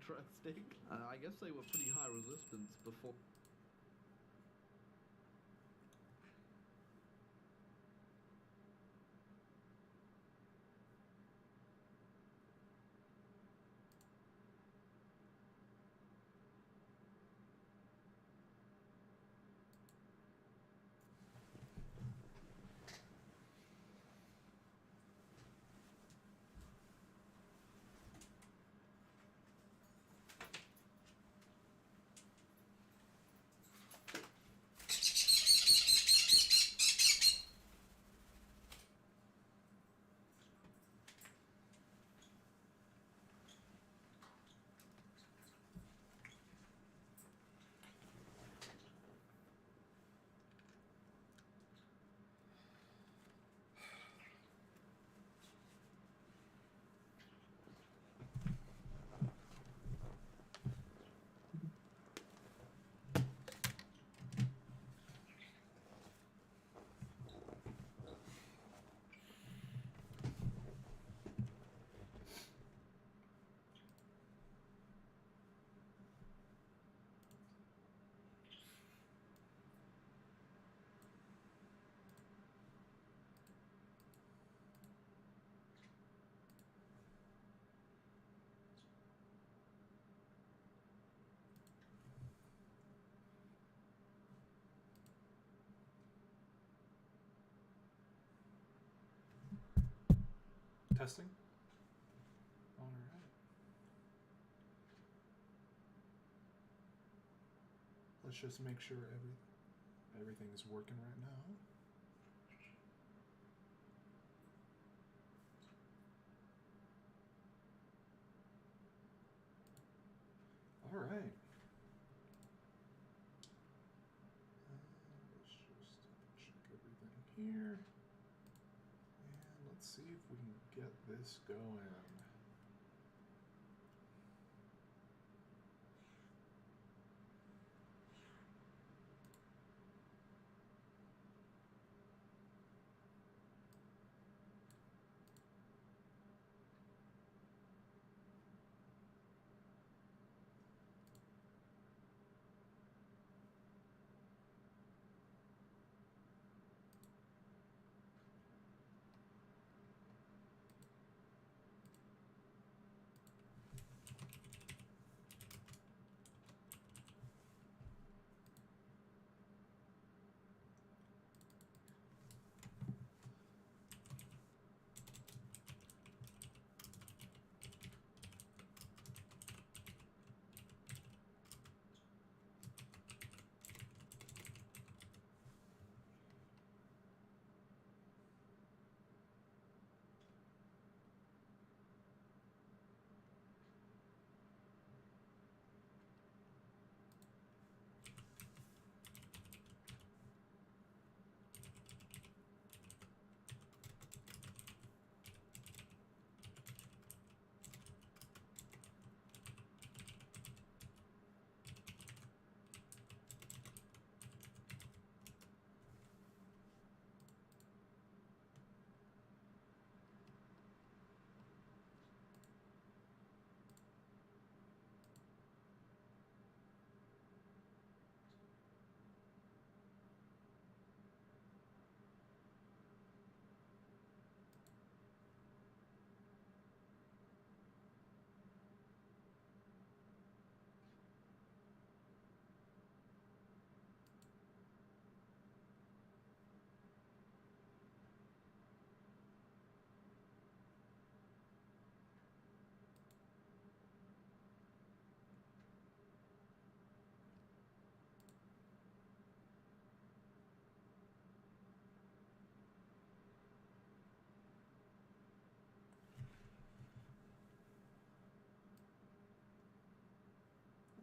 interesting. I guess they were pretty high resistance before. Testing. All right. Let's just make sure everything is working right now. All right. Let's just check everything here. And let's see if we can get this going.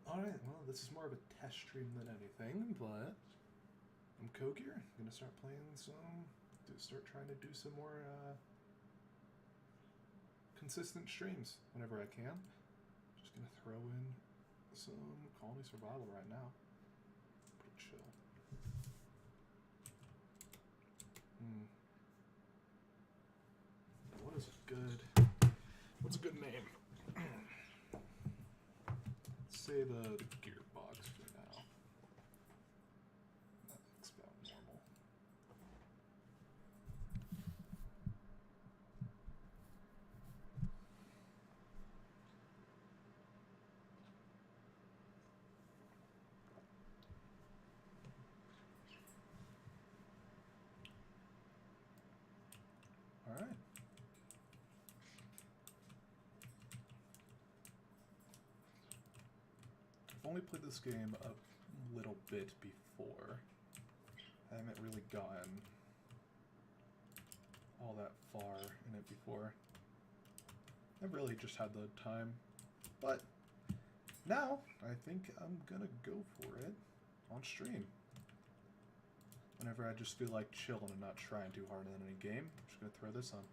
Alright, well, this is more of a test stream than anything, but I'm Kogier. I'm gonna start playing start trying to do some more consistent streams whenever I can. Just gonna throw in some Colony Survival right now. Pretty chill. What's a good name? just say the gearbox for now. That looks about normal. All right. I've only played this game a little bit before. I haven't really gotten all that far in it before. I've really just had the time, but now I think I'm gonna go for it on stream. Whenever I just feel like chilling and not trying too hard in any game, I'm just gonna throw this on.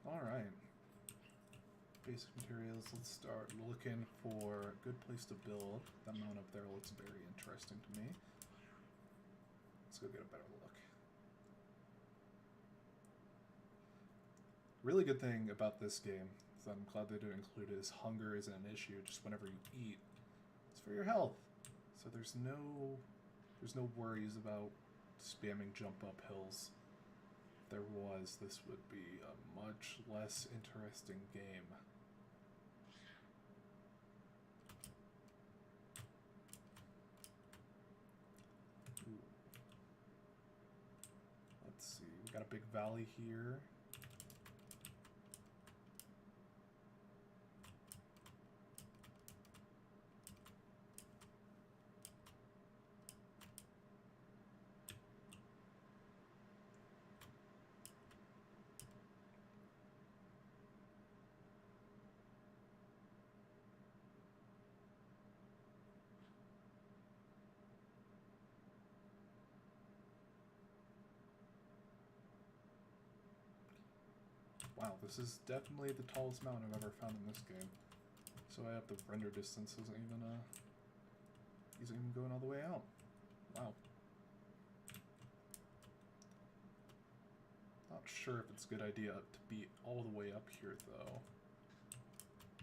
Alright. Basic materials, let's start looking for a good place to build. That mount up there looks very interesting to me. Let's go get a better look. Really good thing about this game, that I'm glad they didn't include, is hunger isn't an issue. Just whenever you eat, it's for your health. So there's no worries about spamming jump up hills. If there was, this would be a much less interesting game. Ooh. Let's see, we got a big valley here. Wow, this is definitely the tallest mountain I've ever found in this game. So I have the render distance isn't even going all the way out. Wow. Not sure if it's a good idea to be all the way up here though.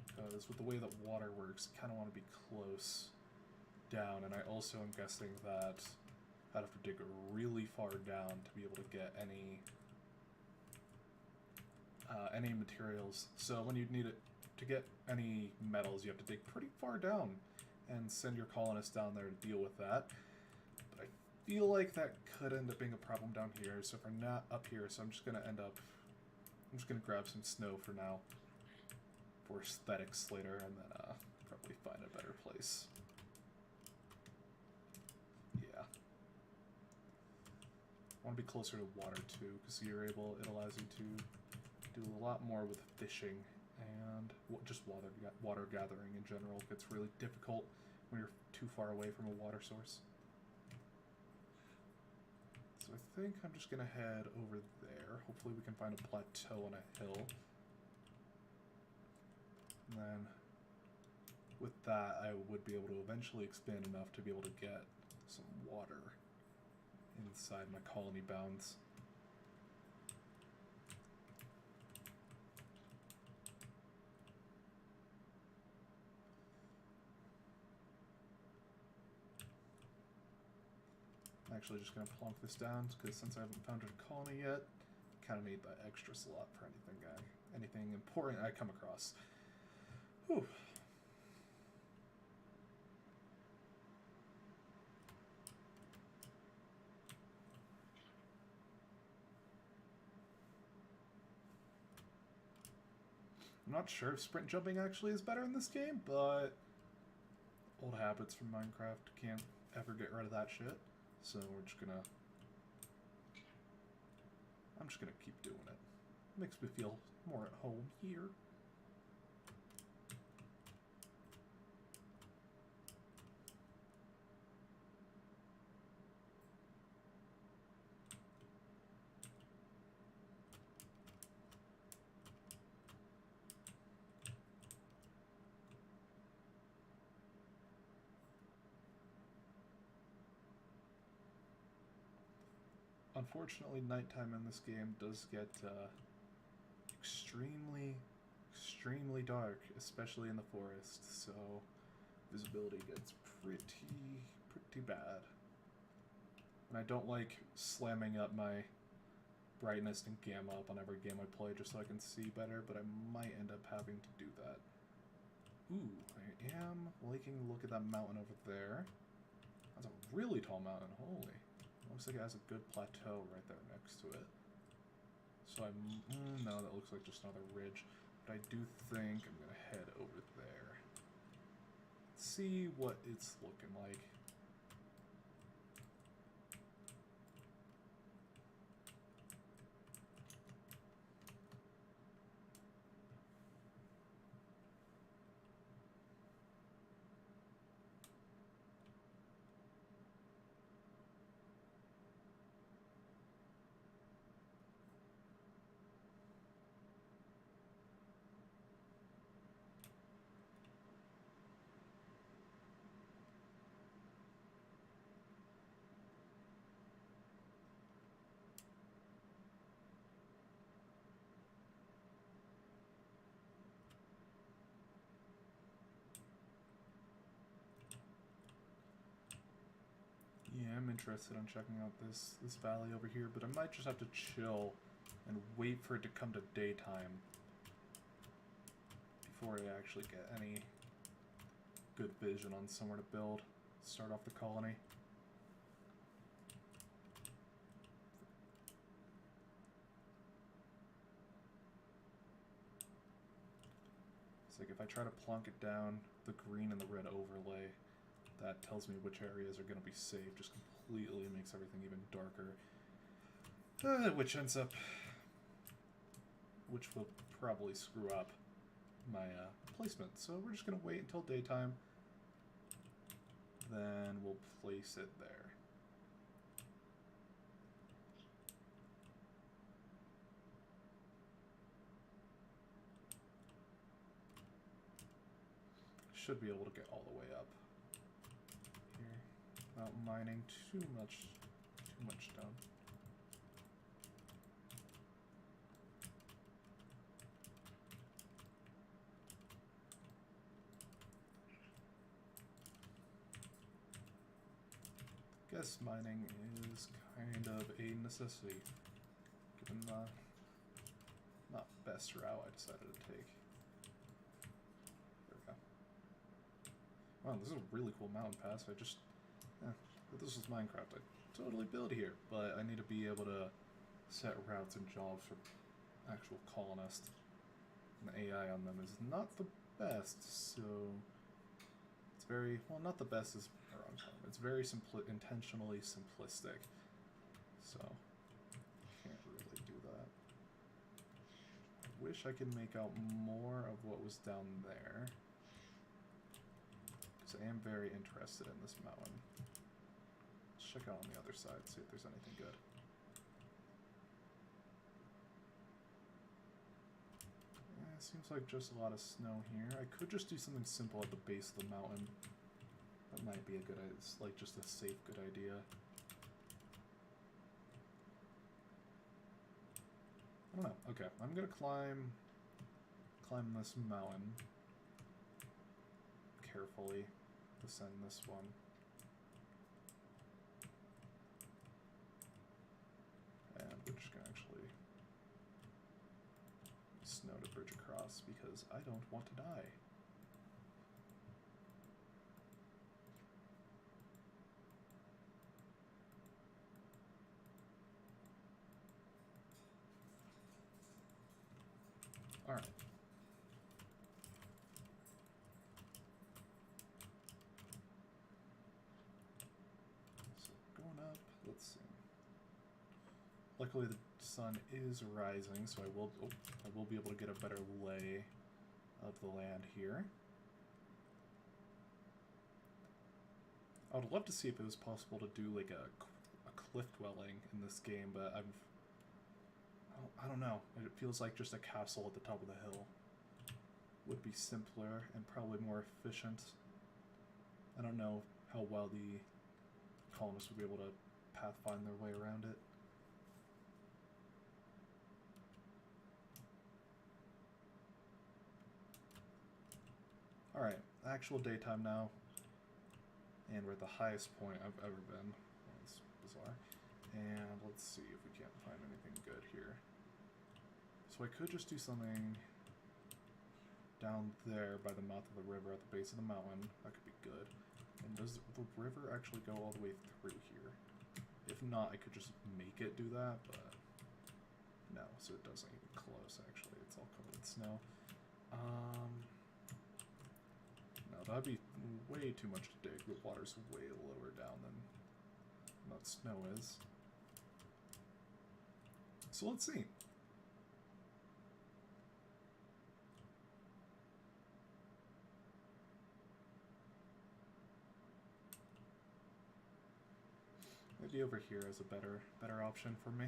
Because with the way that water works, you kind of want to be close down, and I also am guessing that I'd have to dig really far down to be able to get any materials. So when you need it to get any metals, you have to dig pretty far down and send your colonists down there to deal with that. But I feel like that could end up being a problem down here, so if we're not up here, so I'm just gonna grab some snow for now for aesthetics later, and then probably find a better place. Yeah. I want to be closer to water too, because it allows you to do a lot more with fishing and just water gathering in general. It gets really difficult when you're too far away from a water source. So I think I'm just gonna head over there. Hopefully we can find a plateau on a hill. And then with that, I would be able to eventually expand enough to be able to get some water inside my colony bounds. I'm actually just going to plonk this down, because since I haven't founded a colony yet, kind of need that extra slot for anything important I come across. Whew. I'm not sure if sprint jumping actually is better in this game, but old habits from Minecraft. Can't ever get rid of that shit. So we're just gonna... I'm just gonna keep doing it. Makes me feel more at home here. Unfortunately, nighttime in this game does get extremely dark, especially in the forest, so visibility gets pretty bad. And I don't like slamming up my brightness and gamma up on every game I play just so I can see better, but I might end up having to do that. Ooh, I am liking the look at that mountain over there. That's a really tall mountain, holy. Looks like it has a good plateau right there next to it. So no, that looks like just another ridge. But I do think I'm gonna head over there. See what it's looking like. Yeah, I'm interested in checking out this valley over here, but I might just have to chill and wait for it to come to daytime before I actually get any good vision on somewhere to build. Start off the colony. It's like if I try to plonk it down, the green and the red overlay, that tells me which areas are going to be safe, just completely makes everything even darker. Which will probably screw up my placement. So we're just going to wait until daytime, then we'll place it there. Should be able to get all the way up here without mining too much down. Guess mining is kind of a necessity, given the not best route I decided to take. There we go. Wow, this is a really cool mountain pass. If this was Minecraft, I'd totally build here, but I need to be able to set routes and jobs for actual colonists. And the AI on them is not the best, so it's very, well, not the best is a wrong term. It's very intentionally simplistic, so can't really do that. I wish I could make out more of what was down there, because I am very interested in this mountain. Let's check out on the other side, see if there's anything good. It seems like just a lot of snow here. I could just do something simple at the base of the mountain. That might be a good idea. It's like just a safe, good idea. I don't know. Okay, I'm gonna climb this mountain carefully. Descend this one. And we're just gonna actually snow to bridge across because I don't want to die. Alright. luckily the sun is rising, so I will be able to get a better lay of the land here. I would love to see if it was possible to do like a cliff dwelling in this game, but I don't know. It feels like just a castle at the top of the hill would be simpler and probably more efficient. I don't know how well the colonists would be able to pathfind their way around it. Alright, actual daytime now. And we're at the highest point I've ever been. That's bizarre. And let's see if we can't find anything good here. So I could just do something down there by the mouth of the river at the base of the mountain. That could be good. And does the river actually go all the way through here? If not, I could just make it do that, but no, so it doesn't even close actually. It's all covered in snow. No, that'd be way too much to dig. The water's way lower down than that snow is. So let's see. Maybe over here is a better option for me.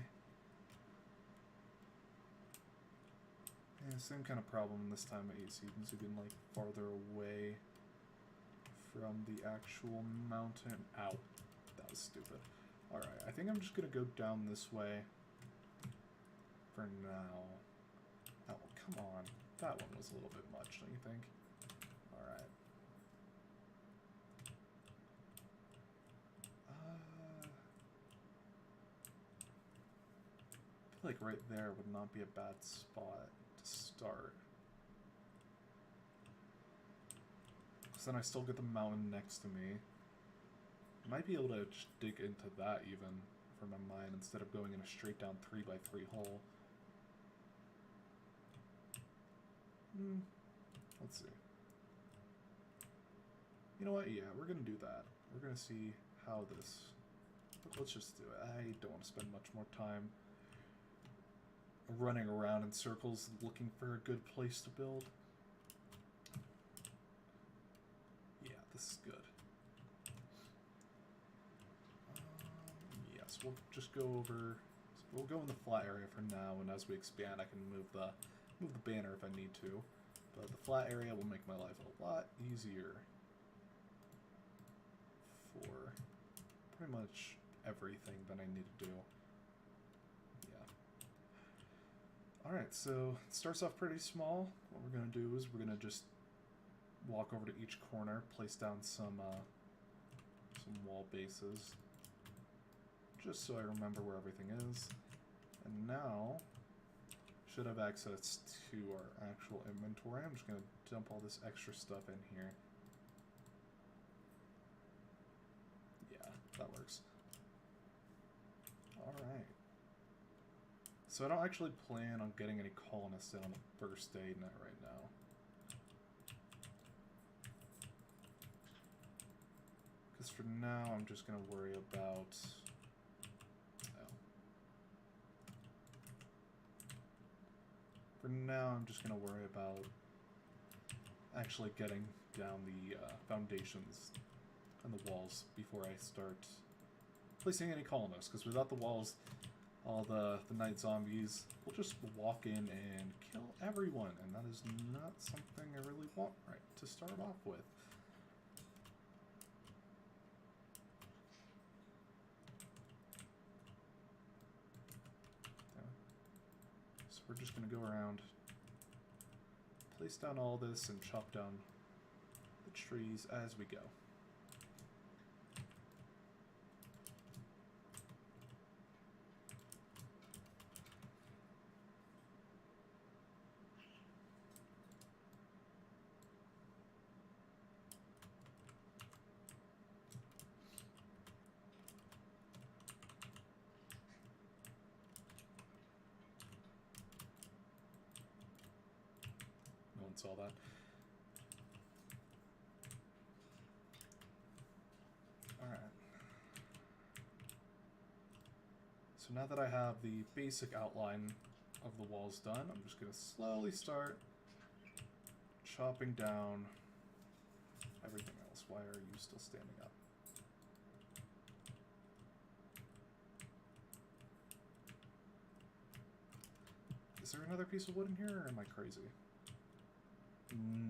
Yeah, same kind of problem this time at seems to be like farther away from the actual mountain. Ow, that was stupid. Alright, I think I'm just gonna go down this way for now. Oh, come on. That one was a little bit much, don't you think? Alright. I feel like right there would not be a bad spot to start. Because then I still get the mountain next to me. Might be able to just dig into that even for my mine instead of going in a straight down 3x3 hole. Let's see. You know what? Yeah, we're gonna do that. We're gonna see how this... Let's just do it. I don't want to spend much more time running around in circles looking for a good place to build. Yeah, this is good. Yes, we'll just go over... We'll go in the flat area for now, and as we expand I can move the banner if I need to. But the flat area will make my life a lot easier for pretty much everything that I need to do. Alright, so it starts off pretty small. What we're going to do is we're going to just walk over to each corner, place down some wall bases, just so I remember where everything is. And now, should have access to our actual inventory. I'm just going to dump all this extra stuff in here. Yeah, that works. Alright. So I don't actually plan on getting any colonists in on the first day net right now. Because for now, I'm just going to worry about... Oh. For now, I'm just going to worry about actually getting down the foundations and the walls before I start placing any colonists. Because without the walls... all the night zombies will just walk in and kill everyone, and that is not something I really want right to start off with. So we're just going to go around, place down all this, and chop down the trees as we go. All that. Alright. So So now that I have the basic outline of the walls done, I'm just going to slowly start chopping down everything else. Why are you still standing up? Is there another piece of wood in here, or am I crazy?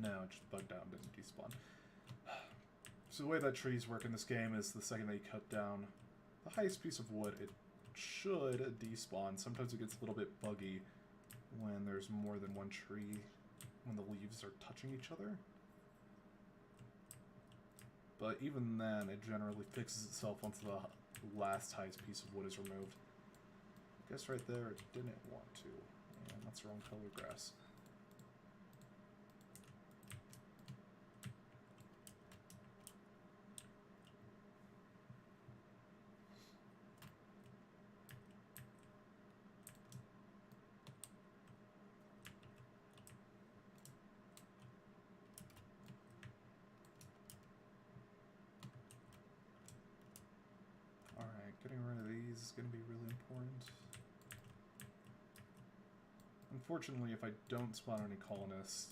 No, it just bugged out and didn't despawn. So the way that trees work in this game is the second that you cut down the highest piece of wood, it should despawn. Sometimes it gets a little bit buggy when there's more than one tree, when the leaves are touching each other. But even then, it generally fixes itself once the last highest piece of wood is removed. I guess right there it didn't want to. And that's the wrong color grass. Getting rid of these is going to be really important. Unfortunately, if I don't spawn any colonists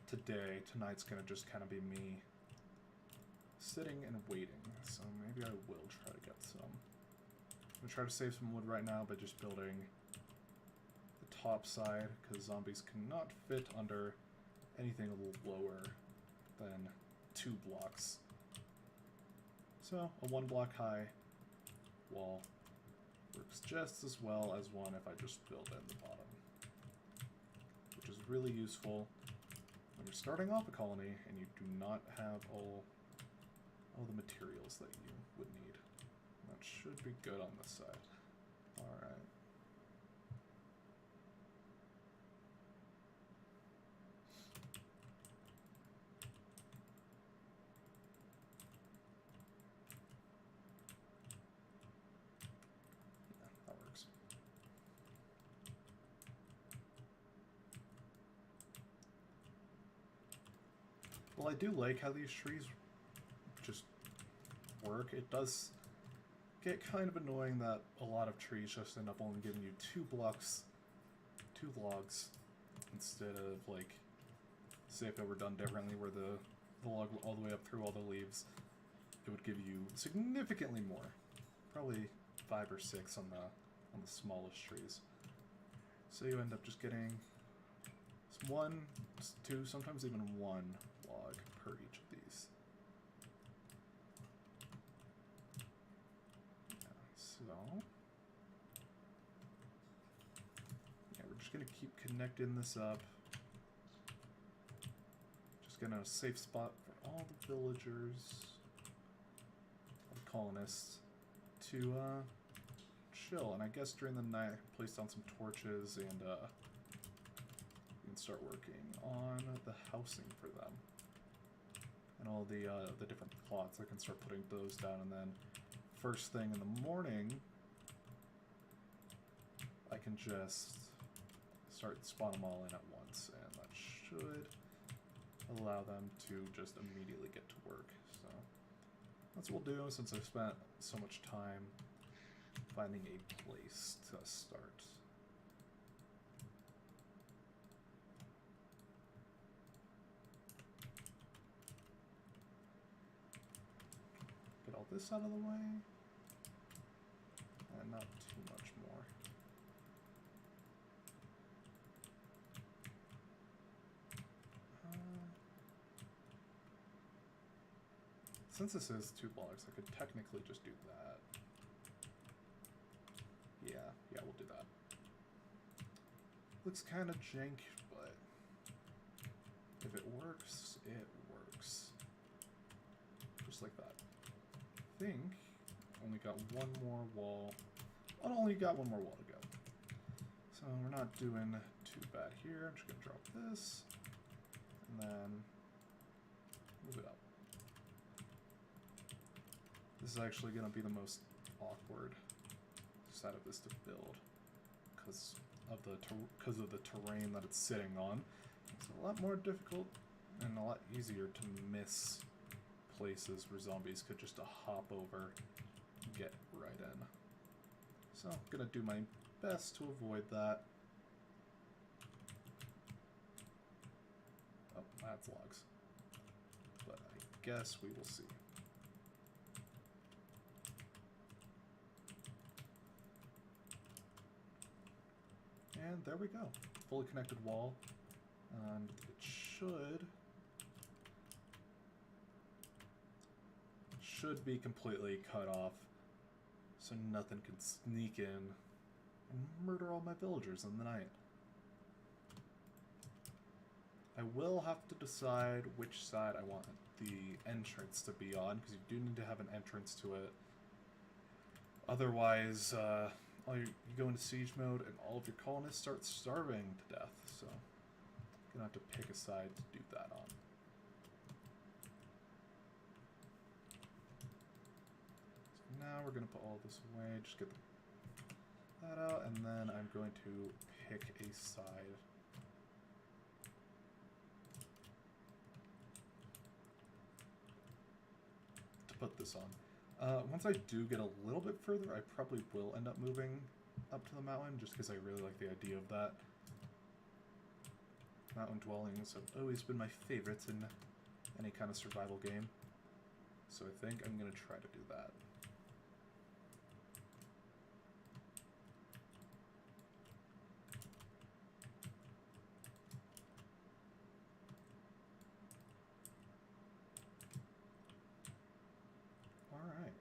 today, tonight's going to just kind of be me sitting and waiting. So maybe I will try to get some. I'm going to try to save some wood right now by just building the top side, because zombies cannot fit under anything a little lower than 2 blocks. So, a 1 block high wall works just as well as one if I just build in the bottom, which is really useful when you're starting off a colony and you do not have all the materials that you would need. That should be good on this side. Alright. Well, I do like how these trees just work. It does get kind of annoying that a lot of trees just end up only giving you 2 blocks, 2 logs, instead of, like, say if it were done differently where the log all the way up through all the leaves, it would give you significantly more. Probably 5 or 6 on the smallest trees. So you end up just getting 1, 2, sometimes even 1 log per each of these. Yeah, so yeah, we're just gonna keep connecting this up. Just gonna safe spot for all the villagers, all the colonists, to chill. And I guess during the night, place down some torches and start working on the housing for them and all the different plots. I can start putting those down, and then first thing in the morning I can just start spawn them all in at once, and that should allow them to just immediately get to work. So that's what we'll do, since I've spent so much time finding a place to start. Get all this out of the way, and not too much more. Since this is 2 blocks, I could technically just do that. Yeah, we'll do that. Looks kind of jank, but if it works, it works. Just like that. I think only got one more wall. Oh, only got one more wall to go. So we're not doing too bad here. I'm just gonna drop this and then move it up. This is actually gonna be the most awkward side of this to build because of the terrain that it's sitting on. It's a lot more difficult and a lot easier to miss places where zombies could just hop over and get right in. So I'm going to do my best to avoid that. Oh, that's logs. But I guess we will see. And there we go. Fully connected wall. And it should be completely cut off, so nothing can sneak in and murder all my villagers in the night. I will have to decide which side I want the entrance to be on, because you do need to have an entrance to it. Otherwise, you go into siege mode and all of your colonists start starving to death, so you're going to have to pick a side to do that on. So now we're going to put all this away, just get that out, and then I'm going to pick a side. To put this on. Once I do get a little bit further, I probably will end up moving up to the mountain, just because I really like the idea of that. Mountain dwellings have always been my favorites in any kind of survival game, so I think I'm going to try to do that. Alright.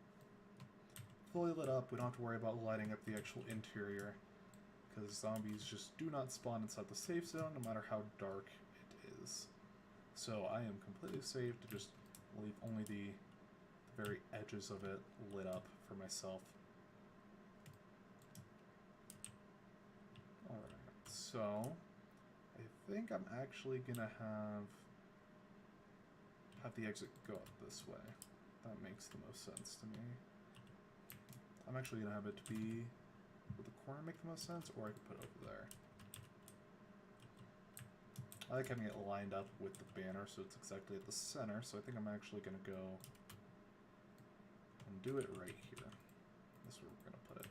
Fully lit up, we don't have to worry about lighting up the actual interior, because zombies just do not spawn inside the safe zone, no matter how dark it is. So I am completely safe to just leave only the very edges of it lit up for myself. Alright, so I think I'm actually gonna have the exit go up this way. That makes the most sense to me. I'm actually gonna have it to be, would the corner make the most sense, or I could put it over there. I like having it lined up with the banner so it's exactly at the center, so I think I'm actually gonna go and do it right here. This is where we're gonna put it.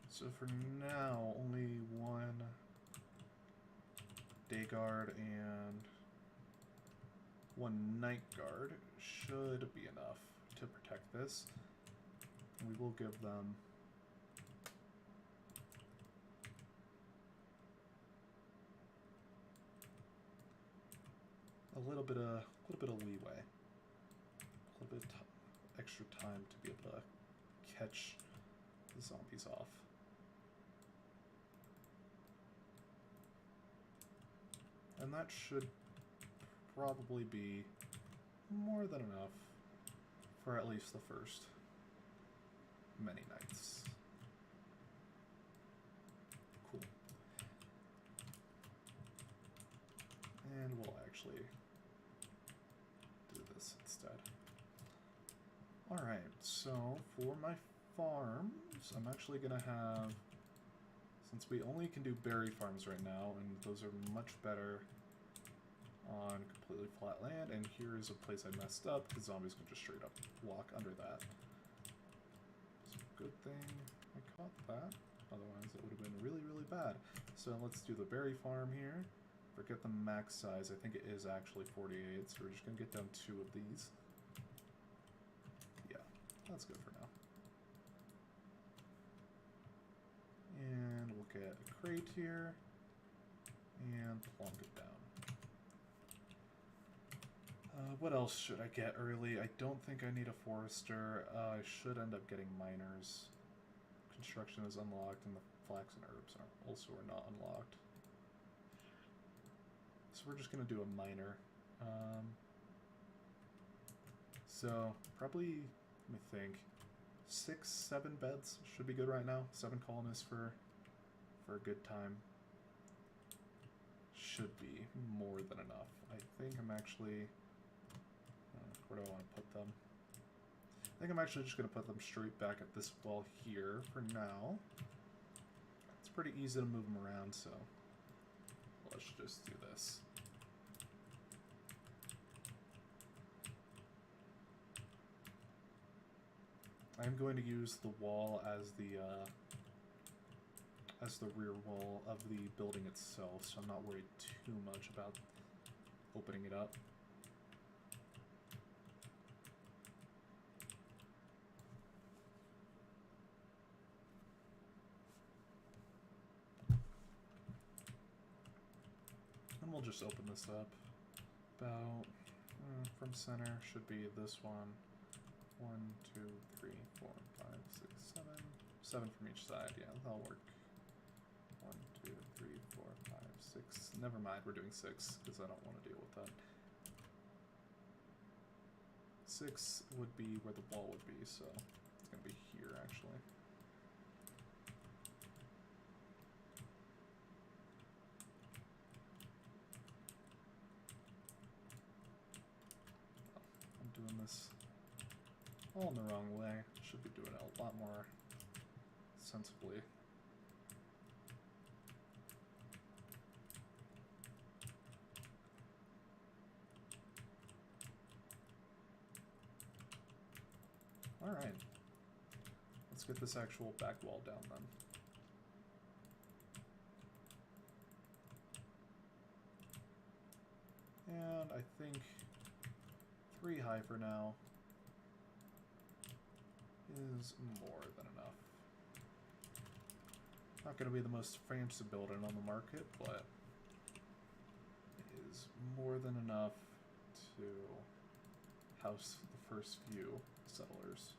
So for now, only one day guard and one night guard should be enough to protect this. We will give them a little bit of leeway, a little bit of extra time to be able to catch the zombies off. And that should probably be more than enough for at least the first many nights. Cool. And we'll actually do this instead. Alright, so for my farms, I'm actually going to have, since we only can do berry farms right now, and those are much better on completely flat land, and here is a place I messed up, the zombies can just straight up walk under that. So good thing I caught that, otherwise it would have been really, really bad. So let's do the berry farm here. Forget the max size, I think it is actually 48, so we're just going to get down 2 of these. Yeah, that's good for now. And we'll get a crate here, and plunk it down. What else should I get early? I don't think I need a forester. I should end up getting miners. Construction is unlocked, and the flax and herbs are not unlocked. So we're just going to do a miner. So probably, let me think, 6, 7 beds should be good right now. 7 colonists for a good time. Should be more than enough. I think I'm actually, where do I want to put them? I think I'm actually just going to put them straight back at this wall here for now. It's pretty easy to move them around, so we'll let's just do this. I'm going to use the wall as the rear wall of the building itself, so I'm not worried too much about opening it up. And we'll just open this up about from center should be this one. 1, 2, 3, 4, 5, 6, 7. 7 from each side, yeah, that'll work. 1, 2, 3, 4, 5, 6. Never mind, we're doing 6 because I don't want to deal with that. 6 would be where the wall would be, so it's going to be here actually. I'm doing this all in the wrong way. Should be doing it a lot more sensibly. Alright. Let's get this actual back wall down then. And I think 3 high for now is more than enough. Not going to be the most fancy building on the market, but it is more than enough to house the first few settlers.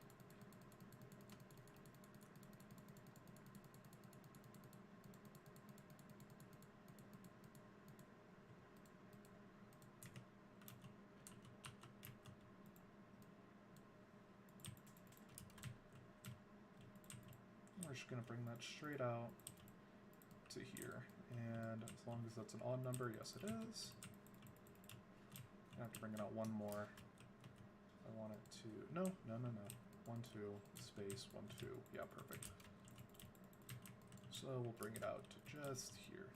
We're just going to bring that straight out to here. And as long as that's an odd number, yes it is. I have to bring it out one more. I want it to... No. 1, 2, space, 1, 2. Yeah, perfect. So we'll bring it out to just here.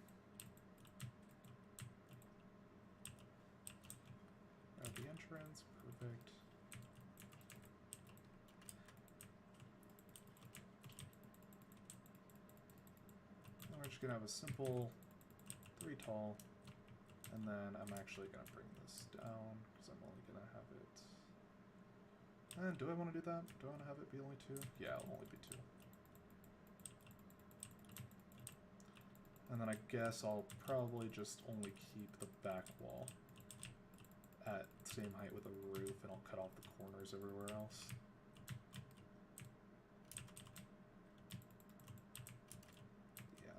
Grab the entrance, perfect. And we're just going to have a simple 3 tall, and then I'm actually going to bring this down, because I'm only going to have it... And do I want to do that? Do I want to have it be only 2? Yeah, it'll only be 2. And then I guess I'll probably just only keep the back wall at the same height with the roof, and I'll cut off the corners everywhere else. Yeah.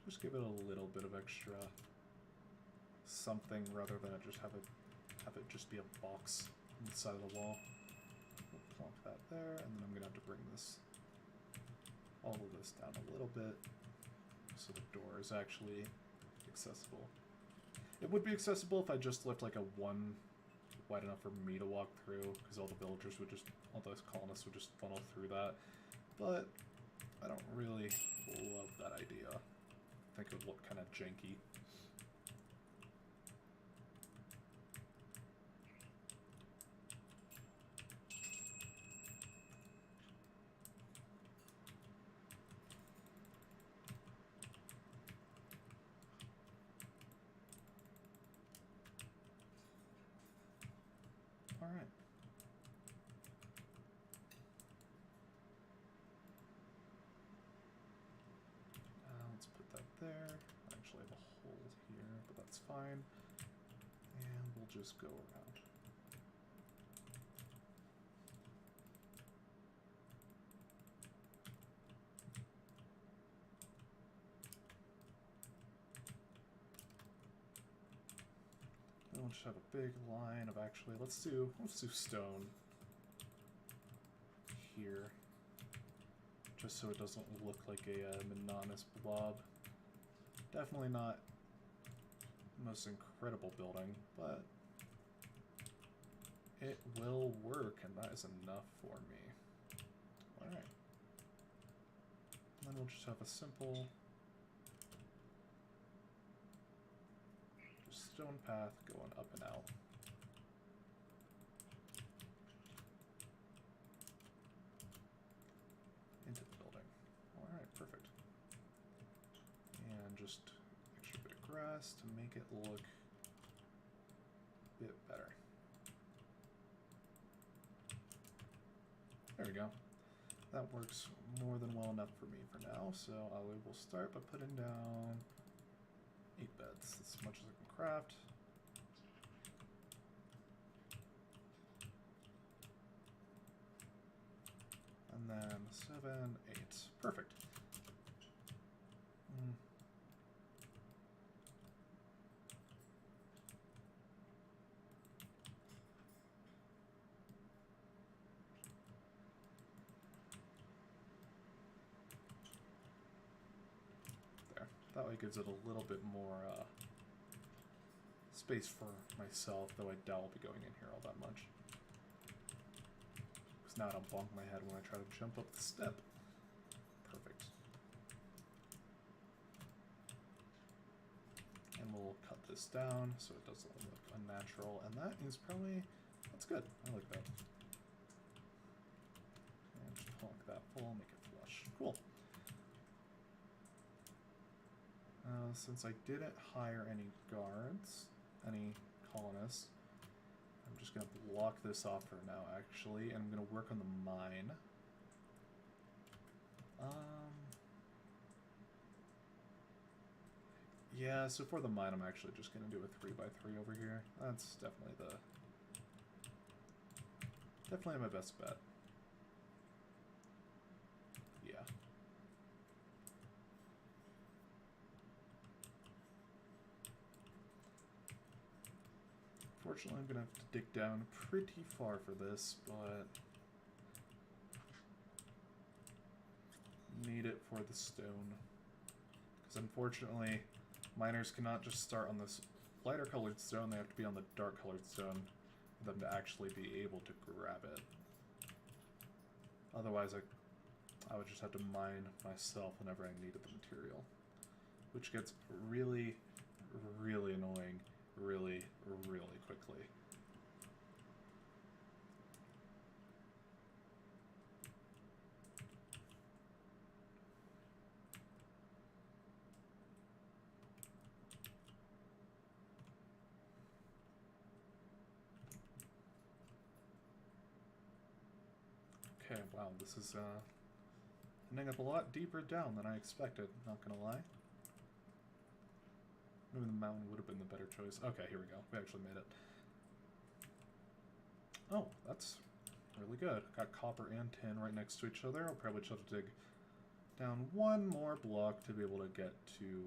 Just give it a little bit of extra something rather than just have it just be a box on the side of the wall. We'll plonk that there, and then I'm gonna have to bring this, all of this down a little bit so the door is actually accessible. It would be accessible if I just left like a 1 wide enough for me to walk through, because all the villagers would just, all those colonists would just funnel through that. But I don't really love that idea. I think it would look kind of janky. Alright. Let's put that there. I actually have a hole here, but that's fine. And we'll just go around. Then we'll just have a big line of actually, let's do stone here, just so it doesn't look like a monotonous blob. Definitely not the most incredible building, but it will work, and that is enough for me. Alright. And then we'll just have a simple stone path going up and out. Into the building. Alright, perfect. And just extra bit of grass to make it look a bit better. There we go. That works more than well enough for me for now, so I will start by putting down 8 beds, as much as I can craft. And then 7, 8. Perfect. That way it gives it a little bit more space for myself, though I doubt I'll be going in here all that much. Because now I don't bonk my head when I try to jump up the step. Perfect. And we'll cut this down so it doesn't look unnatural, and that is probably, that's good. I like that. And just plonk that full, make it flush. Cool. Since I didn't hire any guards, any colonists, I'm just going to block this off for now, actually, and I'm going to work on the mine. Yeah, so for the mine, I'm actually just going to do a 3x3 over here. That's definitely my best bet. Yeah. Unfortunately, I'm going to have to dig down pretty far for this, but need it for the stone. Because unfortunately, miners cannot just start on this lighter colored stone, they have to be on the dark colored stone for them to actually be able to grab it. Otherwise, I would just have to mine myself whenever I needed the material. Which gets really, really annoying really, really quickly. Okay, wow, this is ending up a lot deeper down than I expected, not gonna lie. Maybe the mountain would have been the better choice. Okay, here we go. We actually made it. Oh, that's really good. Got copper and tin right next to each other. I'll probably just have to dig down one more block to be able to get to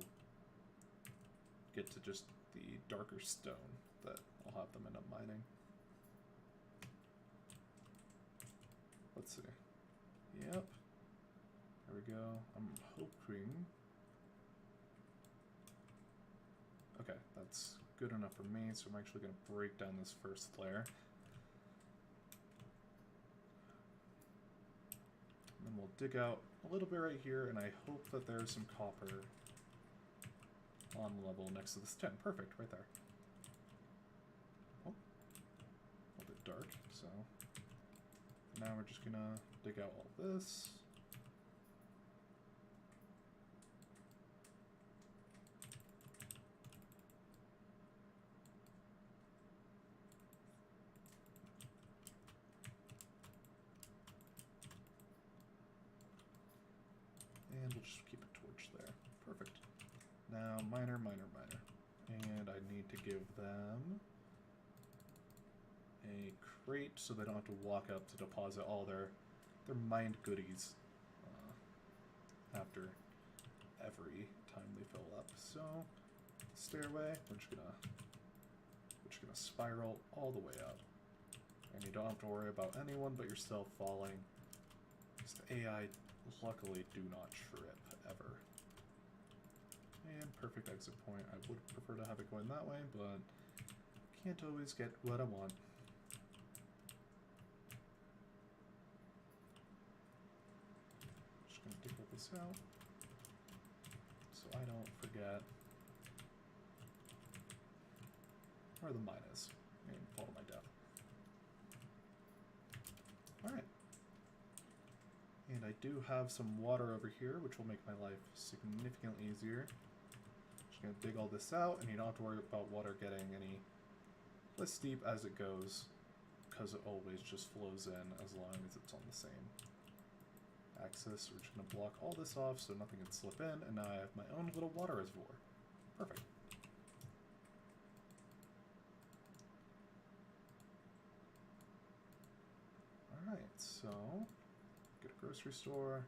just the darker stone that I'll have them end up mining. Let's see. Yep. There we go. I'm hoping... Okay, that's good enough for me, so I'm actually going to break down this first layer. And then we'll dig out a little bit right here, and I hope that there's some copper on level next to this tin. Perfect, right there. Oh, a little bit dark, so now we're just going to dig out all this. And we'll just keep a torch there. Perfect. Now, miner. And I need to give them a crate so they don't have to walk up to deposit all their mined goodies after every time they fill up. So, stairway, we're just gonna spiral all the way up. And you don't have to worry about anyone but yourself falling. Because the AI luckily do not trip, ever. And perfect exit point. I would prefer to have it going that way, but can't always get what I want. Just gonna dig this out so I don't forget. Where the mine is. I mean, fall to my death. Alright. And I do have some water over here, which will make my life significantly easier. Just gonna dig all this out, and you don't have to worry about water getting any less deep as it goes, because it always just flows in as long as it's on the same axis. We're just gonna block all this off so nothing can slip in, and now I have my own little water reservoir. Perfect. Alright, so get a grocery store.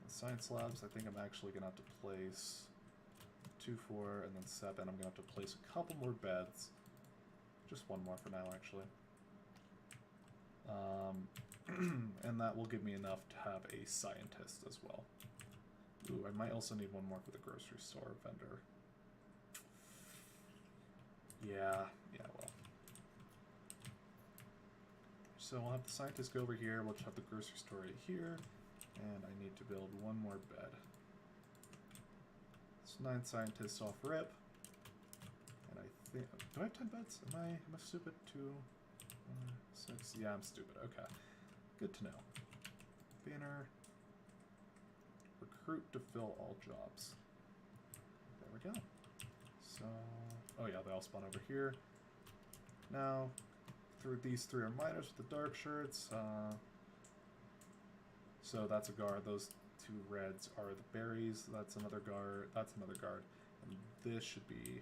The science labs, I think I'm actually gonna have to place 2, 4, and then 7. I'm gonna have to place a couple more beds. Just one more for now, actually. And that will give me enough to have a scientist as well. Ooh, I might also need one more for the grocery store vendor. Yeah, well. So we'll have the scientist go over here, we'll just have the grocery store right here, and I need to build one more bed. It's 9 scientists off rip. And I think, do I have 10 beds? Am I stupid? 2, 6, yeah, I'm stupid, okay. Good to know. Banner. Recruit to fill all jobs. There we go. So, oh yeah, they all spawn over here. Now, these 3 are miners with the dark shirts. So that's a guard. Those 2 reds are the berries. That's another guard. That's another guard. And this should be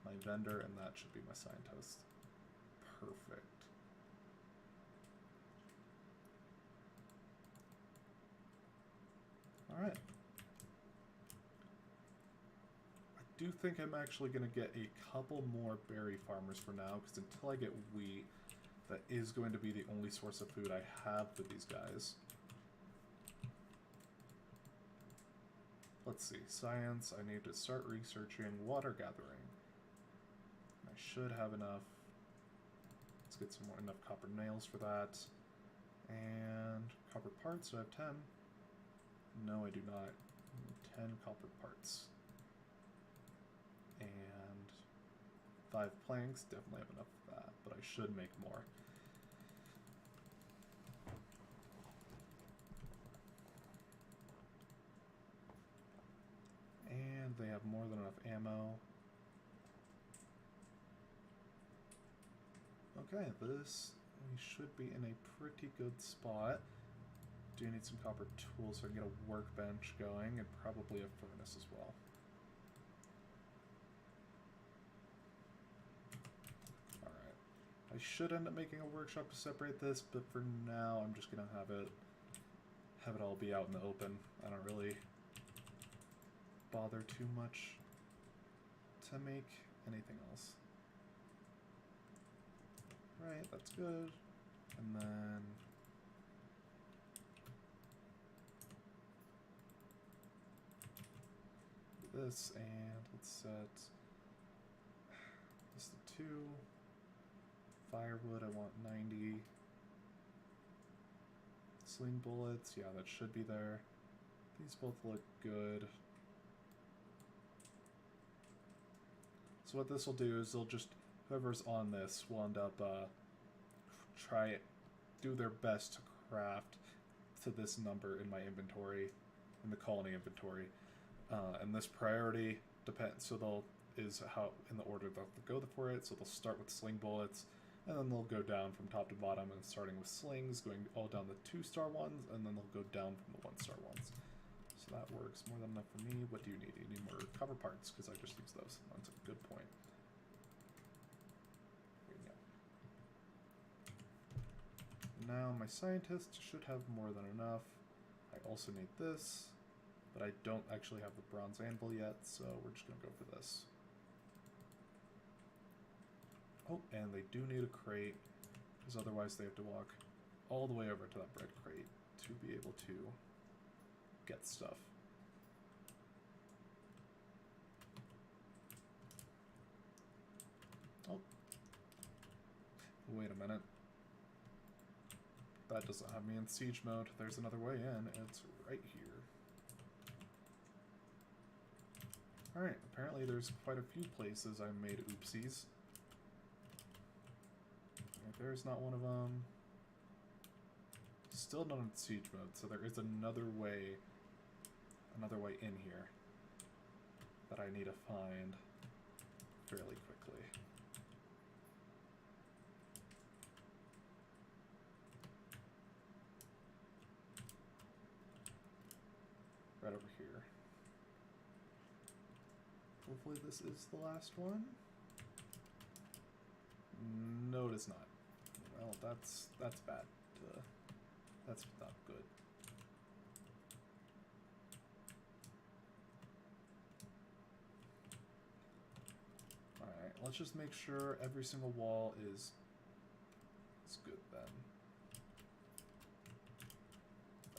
my vendor, and that should be my scientist. Perfect. Alright. I do think I'm actually going to get a couple more berry farmers for now, because until I get wheat, that is going to be the only source of food I have with these guys. Let's see. Science, I need to start researching water gathering. I should have enough. Let's get some more enough copper nails for that. And copper parts, so I have 10. No, I do not. I need 10 copper parts. And 5 planks, definitely have enough of that, but I should make more. And they have more than enough ammo. Okay, this, we should be in a pretty good spot. Do need some copper tools so I can get a workbench going, and probably a furnace as well. Alright. I should end up making a workshop to separate this, but for now I'm just gonna have it all be out in the open. I don't really bother too much to make anything else. Right, that's good. And then this, and let's set this to 2. Firewood, I want 90. Sling bullets, yeah, that should be there. These both look good. So what this will do is they'll just, whoever's on this will end up do their best to craft to this number in my inventory, in the colony inventory. And this priority depends, so is how in the order they'll go for it. So they'll start with sling bullets, and then they'll go down from top to bottom, and starting with slings, going all down the 2-star ones, and then they'll go down from the 1-star ones. So that works more than enough for me. What do you need? You need more copper parts, because I just use those. That's a good point. There you go. Now my scientist should have more than enough. I also need this, but I don't actually have the bronze anvil yet, so we're just going to go for this. Oh, and they do need a crate, because otherwise they have to walk all the way over to that bread crate to be able to get stuff. Oh. Wait a minute. That doesn't have me in siege mode. There's another way in. It's right here. Alright, apparently there's quite a few places I made oopsies. there's not one of them. Still not in siege mode, so there is another way in here that I need to find fairly quickly. Right over here. Hopefully this is the last one. No, it is not. Well, that's bad. That's not good. Alright, let's just make sure every single wall is good then.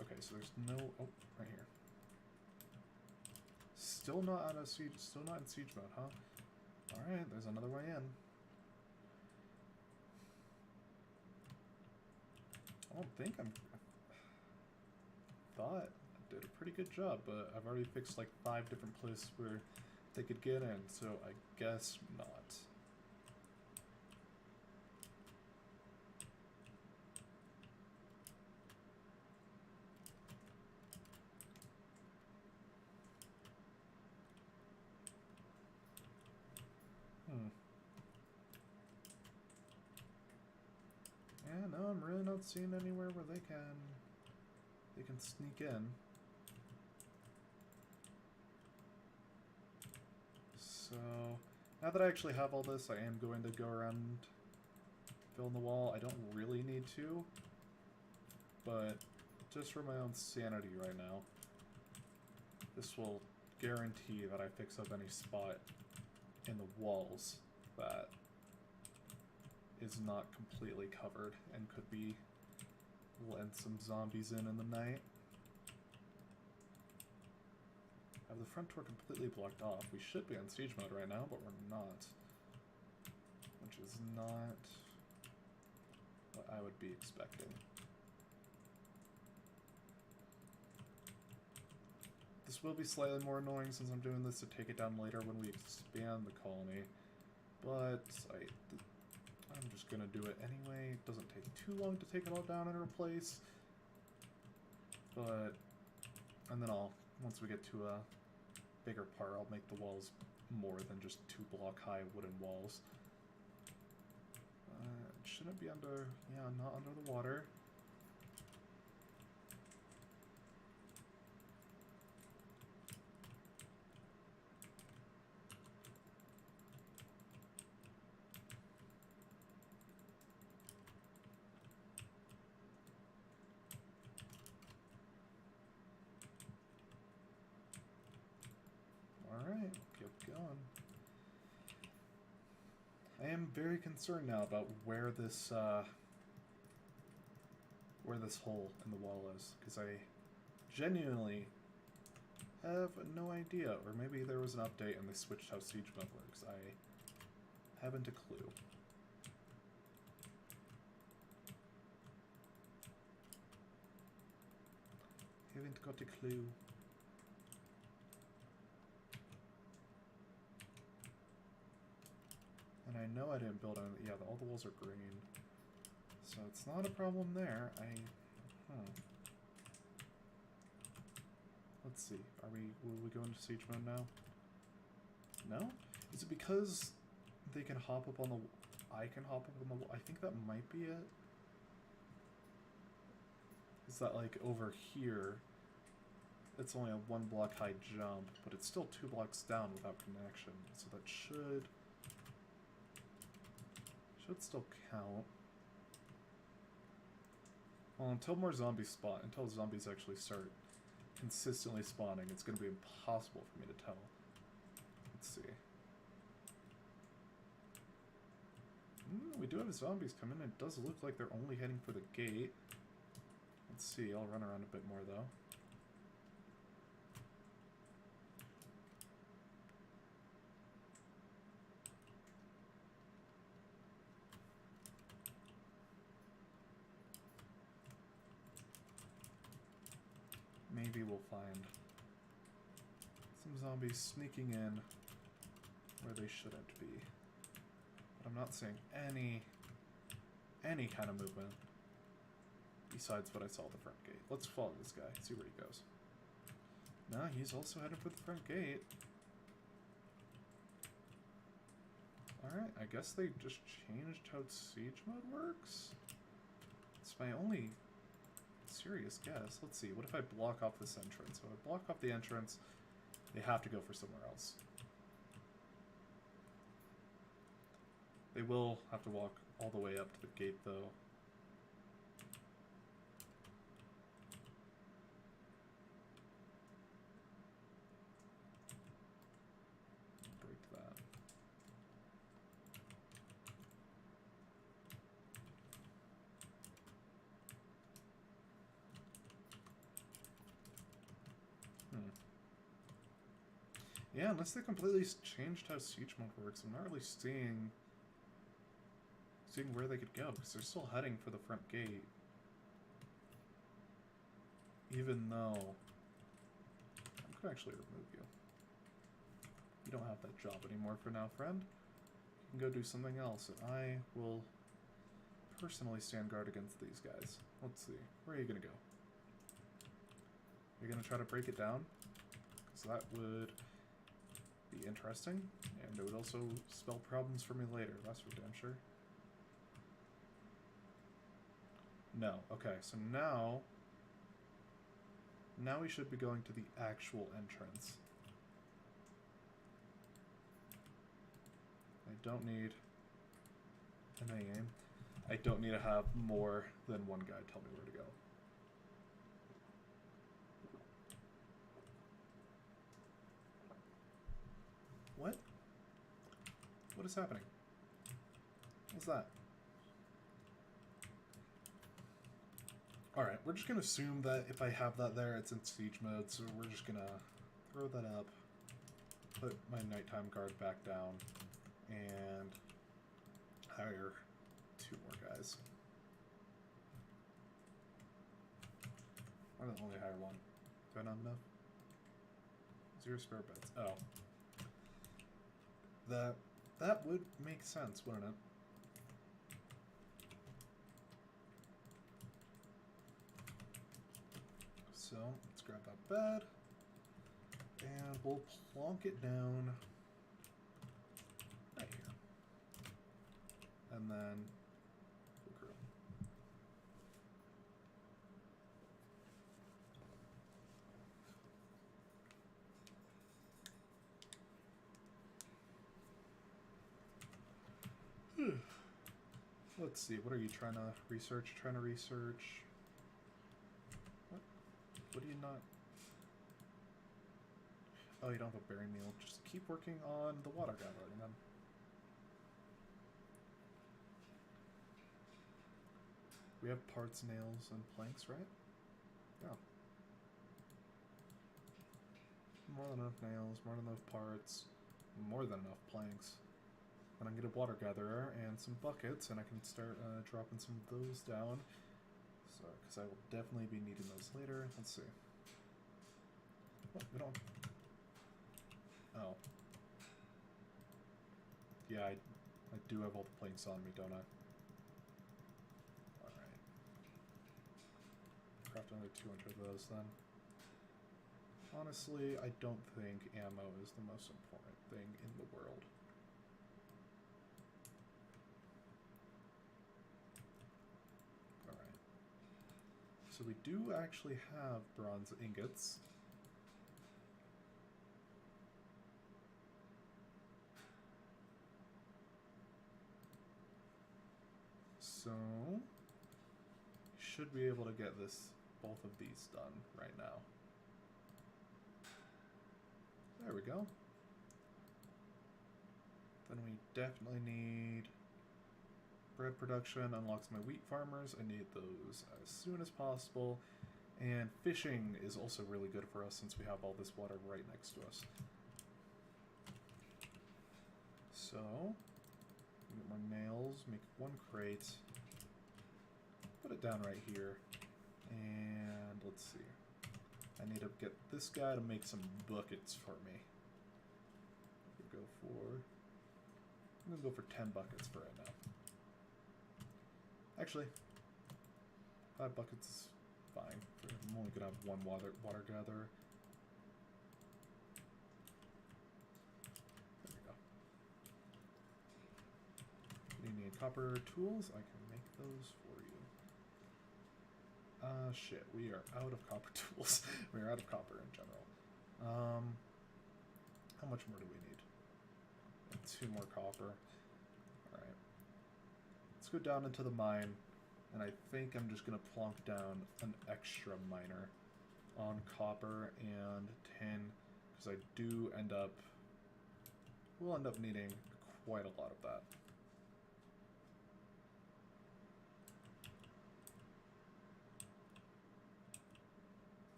Okay, so there's no... Oh, right here. Still not out of siege, still not in siege mode, huh? Alright, there's another way in. I don't think thought I did a pretty good job, but I've already fixed like 5 different places where they could get in, so I guess not. Yeah, no, I'm really not seeing anywhere where they can sneak in. So, now that I actually have all this, I am going to go around filling the wall. I don't really need to, but just for my own sanity right now, this will guarantee that I fix up any spot in the walls that is not completely covered and could be letting some zombies in the night. I have the front door completely blocked off. We should be on siege mode right now, but we're not. Which is not what I would be expecting. This will be slightly more annoying since I'm doing this to take it down later when we expand the colony, but I'm just gonna do it anyway. It doesn't take too long to take it all down and replace. But, and then once we get to a bigger part, I'll make the walls more than just 2 block high wooden walls. It shouldn't be under, yeah, not under the water. Alright, keep going. I am very concerned now about where this hole in the wall is, because I genuinely have no idea. Or maybe there was an update and they switched how siege mode works. I haven't a clue. Haven't got a clue. And I know I didn't build on... Yeah, all the walls are green. So it's not a problem there. Let's see. Will we go into siege mode now? No? Is it because they can hop up on the... I can hop up on the wall? I think that might be it. Is that, like, over here, it's only a 1 block high jump, but it's still 2 blocks down without connection. So that should still count. Well, until more zombies spawn, until zombies actually start consistently spawning, it's going to be impossible for me to tell. Let's see. We do have zombies come in. It does look like they're only heading for the gate. Let's see. I'll run around a bit more, though. Maybe we'll find some zombies sneaking in where they shouldn't be. But I'm not seeing any kind of movement besides what I saw at the front gate. Let's follow this guy, see where he goes. No, he's also headed for the front gate. Alright, I guess they just changed how siege mode works? It's my only serious guess. Let's see, what if I block off this entrance? So I block off the entrance, they have to go for somewhere else. They will have to walk all the way up to the gate, though. Break that. Yeah, unless they completely changed how siege mode works, I'm not really seeing where they could go, because they're still heading for the front gate. Even though I could actually remove you. You don't have that job anymore for now, friend. You can go do something else, and I will personally stand guard against these guys. Let's see. Where are you gonna go? You're gonna try to break it down? Because that would be interesting, and it would also spell problems for me later, that's for damn sure. No. Okay, so now we should be going to the actual entrance. I don't need an aim. I don't need to have more than one guy tell me where to go. What? What is happening? What's that? Alright, we're just gonna assume that if I have that there, it's in siege mode, so we're just gonna throw that up, put my nighttime guard back down, and hire 2 more guys. Why did I only hire 1? Do I not have enough? 0 spare beds. Oh. That would make sense, wouldn't it? So, let's grab that bed, and we'll plonk it down right here. And then we'll grill. Let's see, what are you trying to research? What do you not... Oh, you don't have a berry meal. Just keep working on the water gathering then. We have parts, nails, and planks, right? Yeah. More than enough nails, more than enough parts, more than enough planks. And I can get a water gatherer and some buckets, and I can start dropping some of those down. So, because I will definitely be needing those later. Let's see. Oh, we don't... Oh. Yeah, I do have all the planks on me, don't I? Alright. Craft another 200 of those, then. Honestly, I don't think ammo is the most important thing in the world. So we do actually have bronze ingots. So should be able to get both of these done right now. There we go. Then we definitely need bread production. Unlocks my wheat farmers. I need those as soon as possible. And fishing is also really good for us since we have all this water right next to us. So, get more nails, make 1 crate, put it down right here, and let's see. I need to get this guy to make some buckets for me. I'm gonna go for 10 buckets for right now. Actually, 5 buckets is fine. I'm only gonna have one water gatherer. There we go. You need copper tools? I can make those for you. Shit, we are out of copper tools. We are out of copper in general. How much more do we need? 2 more copper. Alright. Let's go down into the mine, and I think I'm just gonna plonk down an extra miner on copper and tin, because I do end up... we'll end up needing quite a lot of that.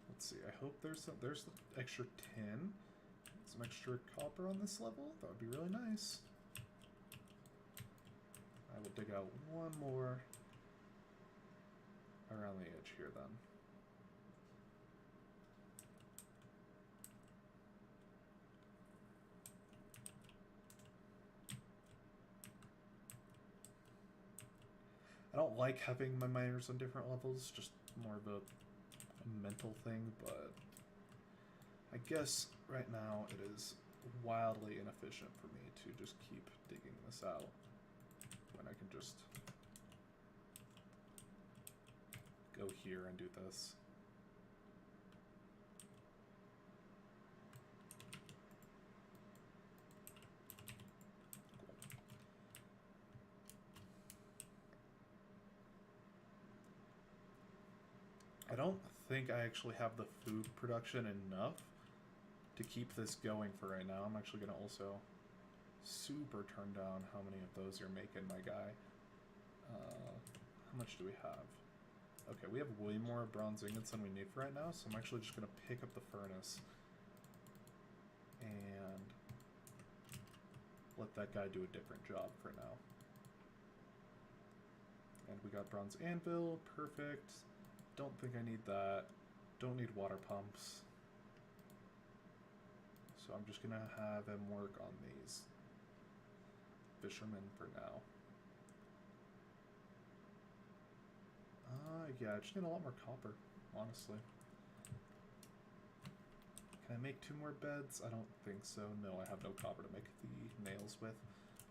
Let's see, I hope there's the extra tin, some extra copper on this level. That would be really nice. I will dig out one more around the edge here then. I don't like having my miners on different levels, just more of a mental thing, but I guess right now it is wildly inefficient for me to just keep digging this out when I can just go here and do this. I don't think I actually have the food production enough to keep this going for right now. I'm actually going to also super turn down how many of those you're making, my guy. How much do we have? Okay, we have way more bronze ingots than we need for right now, so I'm actually just going to pick up the furnace and let that guy do a different job for now. And we got bronze anvil, perfect. Don't think I need that. Don't need water pumps. So I'm just gonna have him work on these fishermen for now. Yeah, I just need a lot more copper, honestly. Can I make 2 more beds? I don't think so. No, I have no copper to make the nails with.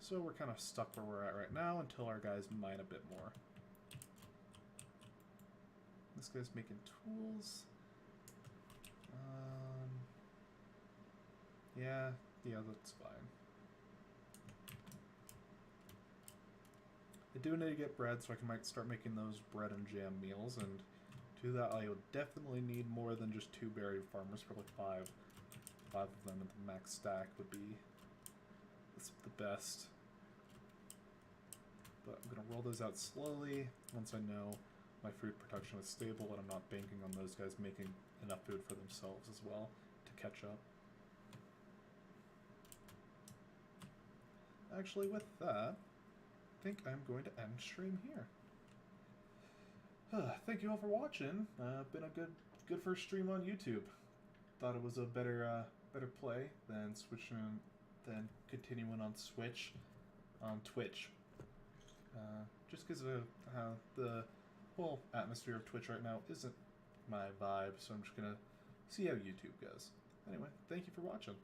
So we're kind of stuck where we're at right now until our guys mine a bit more. This guy's making tools. Yeah, that's fine. I do need to get bread, so I might start making those bread and jam meals, and to that I would definitely need more than just 2 berry farmers, for like 5. 5 of them at the max stack would be the best. But I'm going to roll those out slowly once I know my food production is stable and I'm not banking on those guys making enough food for themselves as well to catch up. Actually, with that, I think I'm going to end stream here. Thank you all for watching. Been a good first stream on YouTube. Thought it was a better play than continuing on Twitch. Just because of how the whole atmosphere of Twitch right now isn't my vibe, so I'm just gonna see how YouTube goes. Anyway, thank you for watching.